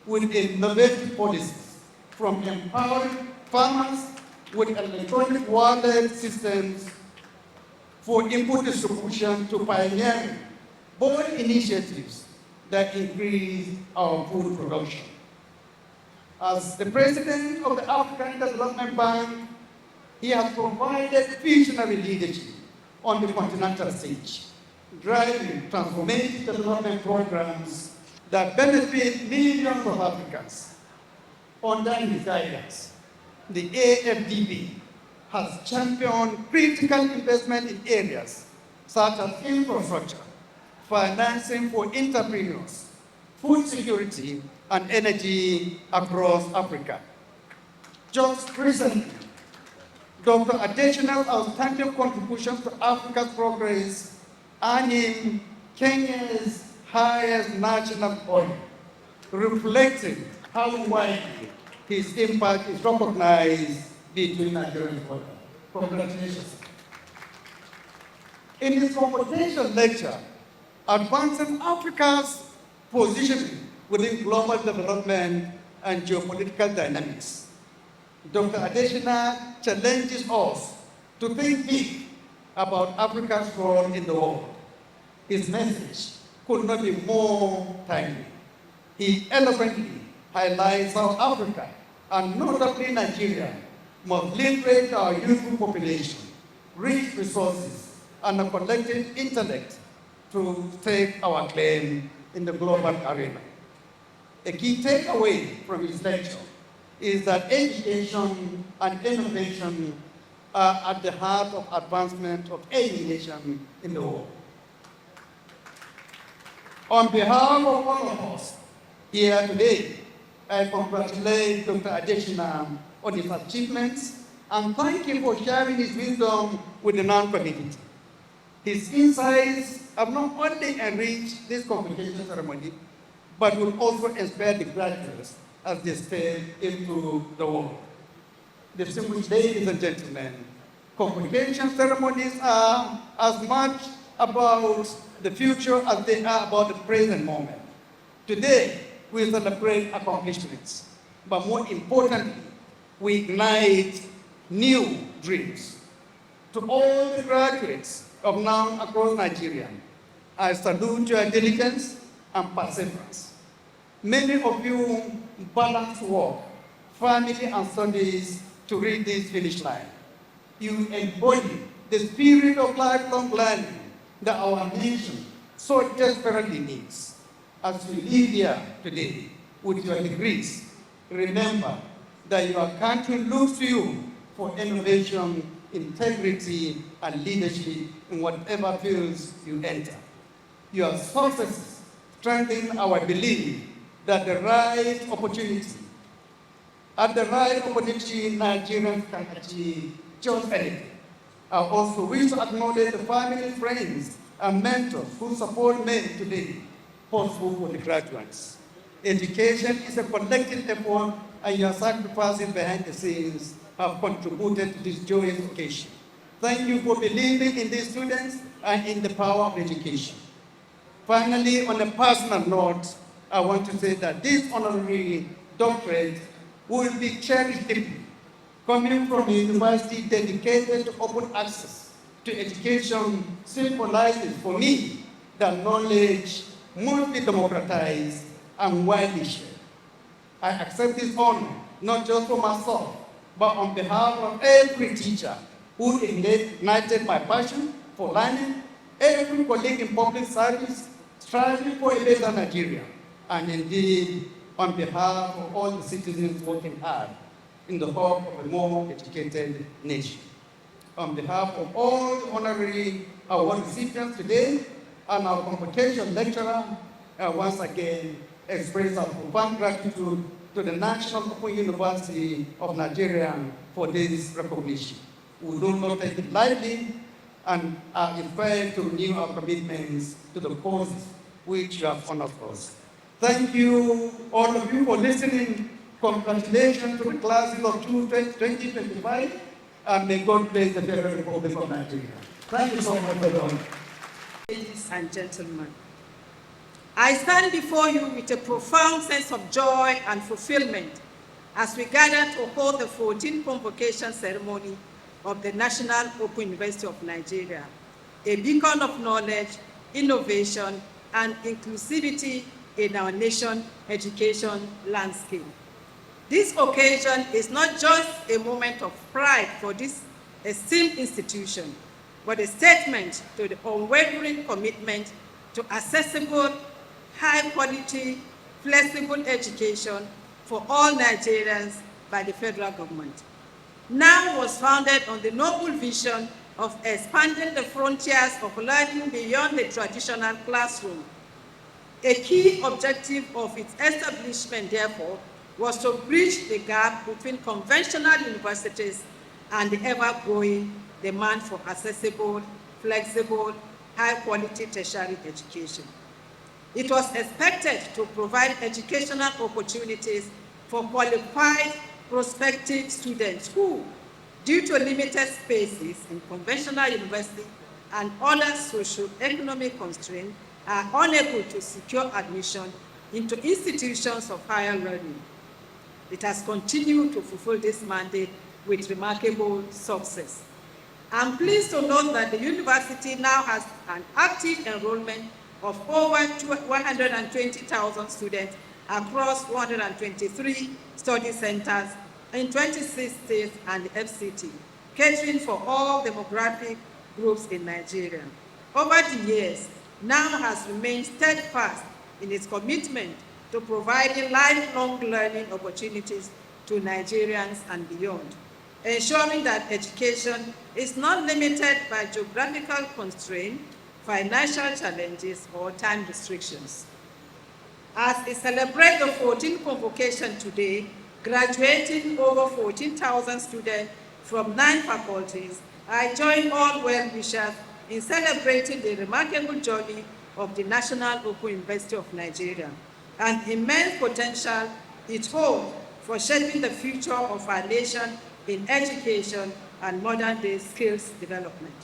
with innovative policies, from empowering farmers with electronic wallet systems for input distribution to pioneering bold initiatives that increase our food production. As the President of the African Development Bank, he has provided visionary leadership on the continental stage, driving transformative development programs that benefit millions of Africans. Under his guidance, the AFDB has championed critical investment in areas such as infrastructure, financing for entrepreneurs, food security, and energy across Africa. Just recently, Dr. Adesina's outstanding contributions to Africa's progress earned him Kenya's highest national honor, reflecting how widely his impact is recognized between Nigerian people. Congratulations. In his convocation lecture, Advancing Africa's Positioning within Global Development and Geopolitical Dynamics, Dr. Adesina challenges us to think big about Africa's role in the world. His message could not be more timely. He eloquently highlights how Africa, and notably Nigeria, must liberate our youthful population, rich resources, and a collective intellect to stake our claim in the global arena. A key takeaway from his lecture is that education and innovation are at the heart of advancement of any nation in the world. On behalf of all of us here today, I congratulate Dr. Adesina on his achievements and thank him for sharing his wisdom with the NOUN community. His insights have not only enriched this convocation ceremony, but will also inspire the graduates as they step into the world. Distinguished ladies and gentlemen, convocation ceremonies are as much about the future as they are about the present moment. Today, we celebrate accomplishments, but more importantly, we ignite new dreams. To all the graduates of NOUN across Nigeria, I salute your diligence and perseverance. Many of you balance work, family, and studies to reach this finish line. You embody the spirit of lifelong learning that our nation so desperately needs. As you live here today with your degrees, remember that your country looks to you for innovation, integrity, and leadership in whatever fields you enter. Your successes strengthen our belief that at the right opportunity, Nigerians can achieve just anything. I also wish to acknowledge the family, friends, and mentors who support me today, possible for the graduates. Education is a collective effort, and your sacrifices behind the scenes have contributed to this joyous occasion. Thank you for believing in these students and in the power of education. Finally, on a personal note, I want to say that this honorary doctorate will be cherished deeply, coming from a university dedicated to open access to education symbolizes for me that knowledge must be democratized and widely shared. I accept this honor not just for myself, but on behalf of every teacher who ignited my passion for learning, every colleague in public service striving for a better Nigeria, and indeed on behalf of all the citizens working hard in the hope of a more educated nation. On behalf of all the honorary award recipients today and our Convocation lecturer, I once again express our profound gratitude to the National Open University of Nigeria for this recognition. We do not take it lightly and are inspired to renew our commitments to the causes which you have honored us. Thank you, all of you, for listening. Congratulations to the classes of 2025, and may God bless the Federal Republic of Nigeria. Thank you so much, everyone. Ladies and gentlemen, I stand before you with a profound sense of joy and fulfillment as we gather to hold the 14th convocation ceremony of the National Open University of Nigeria, a beacon of knowledge, innovation, and inclusivity in our nation's education landscape. This occasion is not just a moment of pride for this esteemed institution, but a statement to the unwavering commitment to accessible, high-quality, flexible education for all Nigerians by the federal government. NOUN was founded on the noble vision of expanding the frontiers of learning beyond the traditional classroom. A key objective of its establishment, therefore, was to bridge the gap between conventional universities and the ever-growing demand for accessible, flexible, high-quality tertiary education. It was expected to provide educational opportunities for qualified prospective students who, due to limited spaces in conventional universities and other socio-economic constraints, are unable to secure admission into institutions of higher learning. It has continued to fulfill this mandate with remarkable success. I'm pleased to note that the university now has an active enrollment of over 120,000 students across 123 study centers in 26 states and the FCT, catering for all demographic groups in Nigeria. Over the years, NOUN has remained steadfast in its commitment to providing lifelong learning opportunities to Nigerians and beyond, ensuring that education is not limited by geographical constraints, financial challenges, or time restrictions. As we celebrate the 14th convocation today, graduating over 14,000 students from 9 faculties, I join all well-wishers in celebrating the remarkable journey of the National Open University of Nigeria and immense potential it holds for shaping the future of our nation in education and modern-day skills development.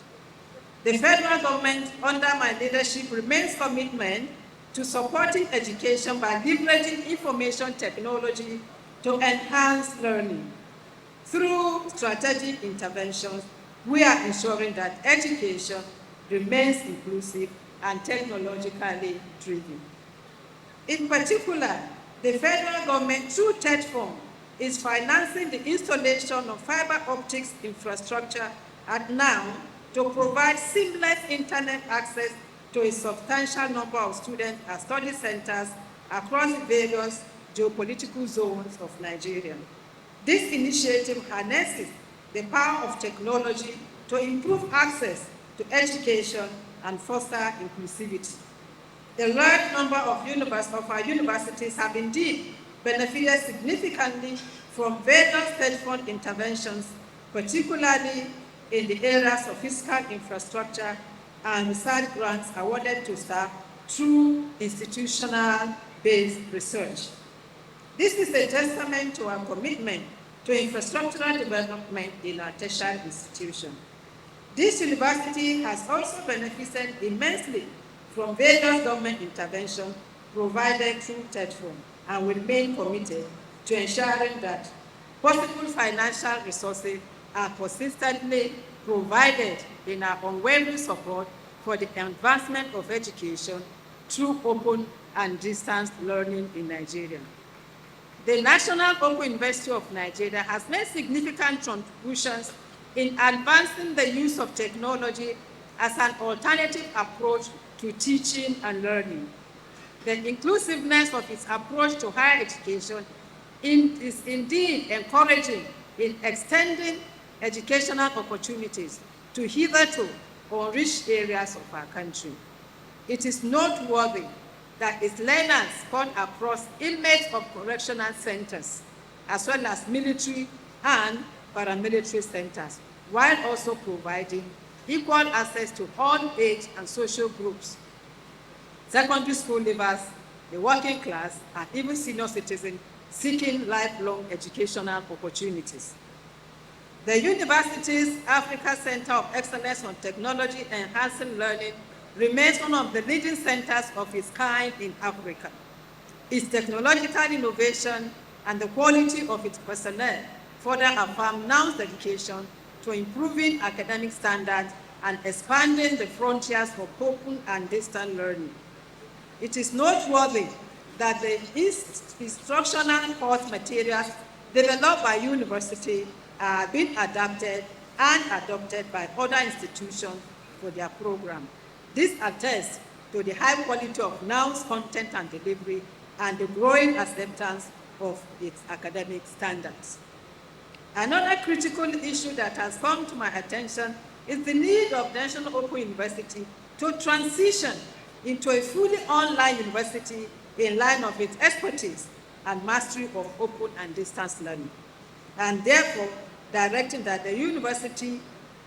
The federal government, under my leadership, remains committed to supporting education by leveraging information technology to enhance learning. Through strategic interventions, we are ensuring that education remains inclusive and technologically driven. In particular, The federal government, through TEDFON, is financing the installation of fiber optics infrastructure at NOUN to provide seamless internet access to a substantial number of students at study centers across the various geopolitical zones of Nigeria. This initiative harnesses the power of technology to improve access to education and foster inclusivity. A large number of our universities have indeed benefited significantly from various TEDFON interventions, particularly in the areas of physical infrastructure and research grants awarded to staff through institutional-based research. This is a testament to our commitment to infrastructural development in our tertiary institution. This university has also benefited immensely from various government interventions provided through TEDFON and will remain committed to ensuring that possible financial resources are consistently provided in our unwavering support for the advancement of education through open and distance learning in Nigeria. The National Open University of Nigeria has made significant contributions in advancing the use of technology as an alternative approach to teaching and learning. The inclusiveness of its approach to higher education is indeed encouraging in extending educational opportunities to hitherto unreached areas of our country. It is noteworthy that its learners come across inmates of correctional centers, as well as military and paramilitary centers, while also providing equal access to all age and social groups, secondary school leavers, the working class, and even senior citizens seeking lifelong educational opportunities. The university's Africa Center of Excellence on Technology Enhancing Learning remains one of the leading centers of its kind in Africa. Its technological innovation and the quality of its personnel further affirm NOUN's dedication to improving academic standards and expanding the frontiers for open and distant learning. It is noteworthy that the instructional course materials developed by university are being adapted and adopted by other institutions for their program. This attests to the high quality of NOUN's content and delivery and the growing acceptance of its academic standards. Another critical issue that has come to my attention is the need of the National Open University to transition into a fully online university in line of its expertise and mastery of open and distance learning, and therefore directing that the university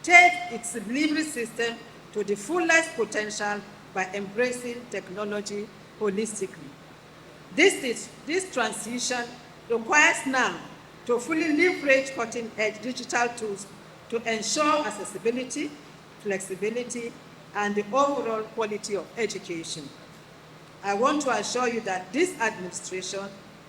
take its delivery system to the fullest potential by embracing technology holistically. This transition requires now to fully leverage cutting-edge digital tools to ensure accessibility, flexibility, and the overall quality of education. I want to assure you that this administration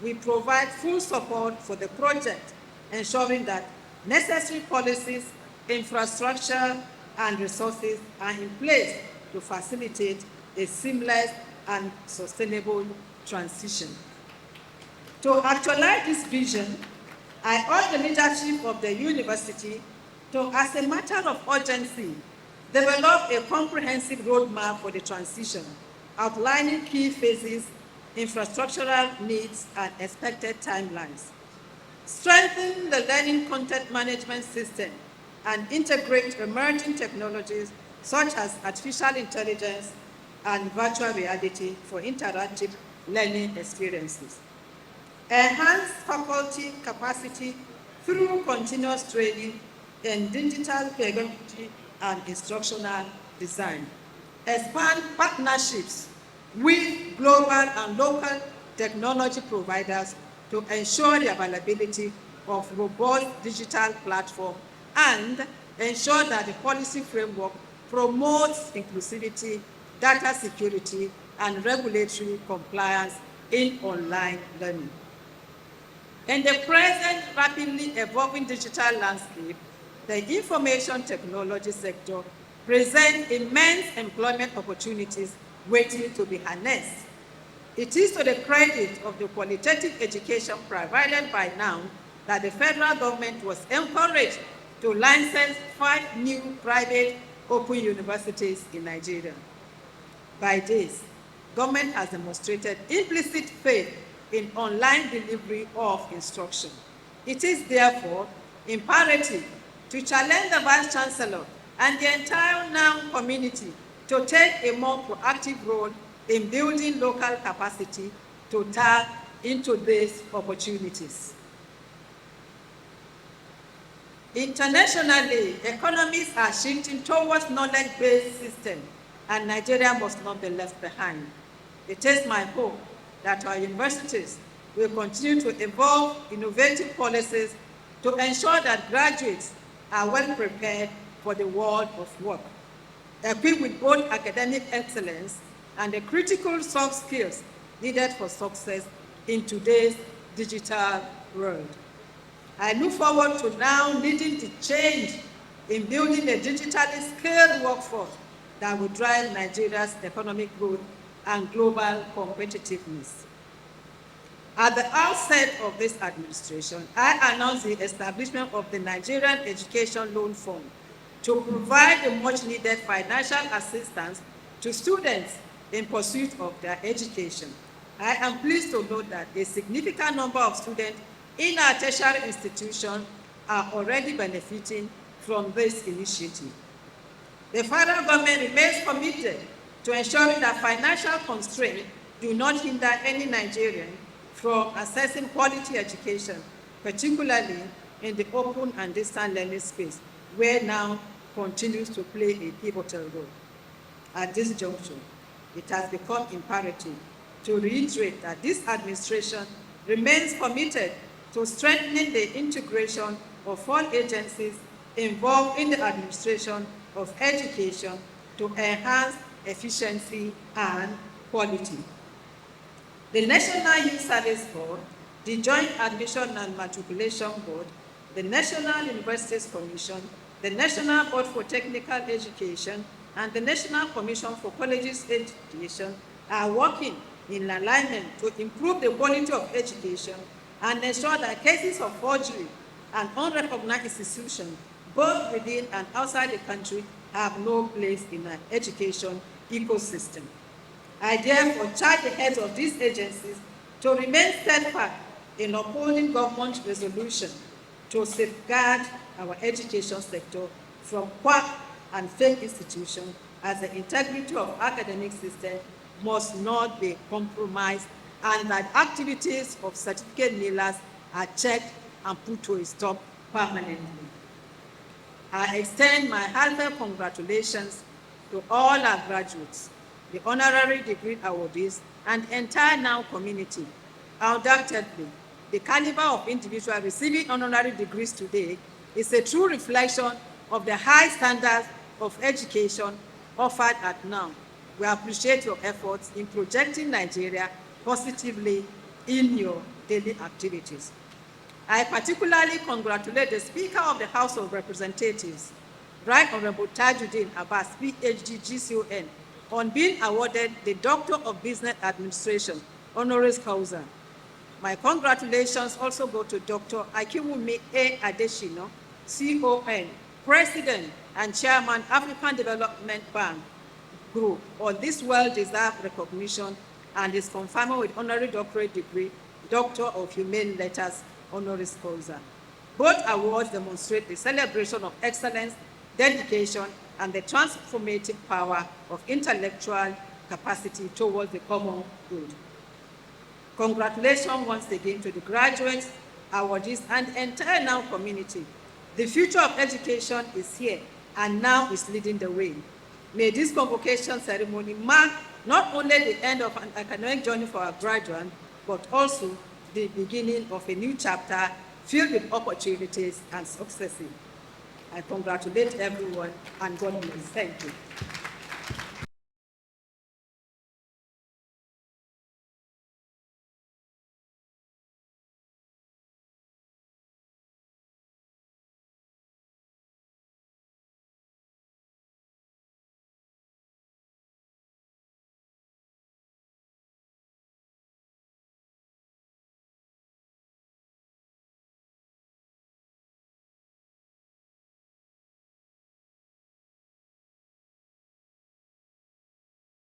will provide full support for the project, ensuring that necessary policies, infrastructure, and resources are in place to facilitate a seamless and sustainable transition. To actualize this vision, I urge the leadership of the university to, as a matter of urgency, develop a comprehensive roadmap for the transition, outlining key phases, infrastructural needs, and expected timelines. Strengthen the learning content management system and integrate emerging technologies such as artificial intelligence and virtual reality for interactive learning experiences. Enhance faculty capacity through continuous training in digital pedagogy and instructional design. Expand partnerships with global and local technology providers to ensure the availability of robust digital platforms and ensure that the policy framework promotes inclusivity, data security, and regulatory compliance in online learning. In the present rapidly evolving digital landscape, the information technology sector presents immense employment opportunities waiting to be harnessed. It is to the credit of the qualitative education provided by NOUN that the federal government was encouraged to license 5 new private open universities in Nigeria. By this, government has demonstrated implicit faith in online delivery of instruction. It is therefore imperative to challenge the Vice Chancellor and the entire NOUN community to take a more proactive role in building local capacity to tap into these opportunities. Internationally, economies are shifting towards knowledge-based systems, and Nigeria must not be left behind. It is my hope that our universities will continue to evolve innovative policies to ensure that graduates are well prepared for the world of work, equipped with both academic excellence and the critical soft skills needed for success in today's digital world. I look forward to now leading the change in building a digitally skilled workforce that will drive Nigeria's economic growth and global competitiveness. At the outset of this administration, I announced the establishment of the Nigerian Education Loan Fund to provide the much-needed financial assistance to students in pursuit of their education. I am pleased to note that a significant number of students in our tertiary institutions are already benefiting from this initiative. The federal government remains committed to ensuring that financial constraints do not hinder any Nigerian from accessing quality education, particularly in the open and distance learning space, where NOUN continues to play a pivotal role. At this juncture, it has become imperative to reiterate that this administration remains committed to strengthening the integration of all agencies involved in the administration of education to enhance efficiency and quality. The National Youth Service Board, the Joint Admission and Matriculation Board, the National Universities Commission, the National Board for Technical Education, and the National Commission for Colleges Education are working in alignment to improve the quality of education and ensure that cases of forgery and unrecognized institutions, both within and outside the country, have no place in our education ecosystem. I therefore charge the heads of these agencies to remain steadfast in upholding government resolution to safeguard our education sector from quack and fake institutions, as the integrity of academic system must not be compromised, and that activities of certificate mailers are checked and put to a stop permanently. I extend my heartfelt congratulations to all our graduates, the honorary degree awardees, and the entire NOUN community. Undoubtedly, the caliber of individuals receiving honorary degrees today is a true reflection of the high standards of education offered at NOUN. We appreciate your efforts in projecting Nigeria positively in your daily activities. I particularly congratulate the Speaker of the House of Representatives, Right Honorable Tajuddin Abbas, PhD, GCON, on being awarded the Doctor of Business Administration, honoris causa. My congratulations also go to Dr. Akiwumi A. Adeshino, CON, President and Chairman, African Development Bank Group, on this well-deserved recognition, and is confirmed with honorary doctorate degree, Doctor of Humane Letters, honoris causa. Both awards demonstrate the celebration of excellence, dedication, and the transformative power of intellectual capacity towards the common good. Congratulations once again to the graduates, awardees, and the entire NOUN community. The future of education is here, and NOUN is leading the way. May this convocation ceremony mark not only the end of an academic journey for our graduates, but also the beginning of a new chapter filled with opportunities and successes. I congratulate everyone, and God bless. Thank you.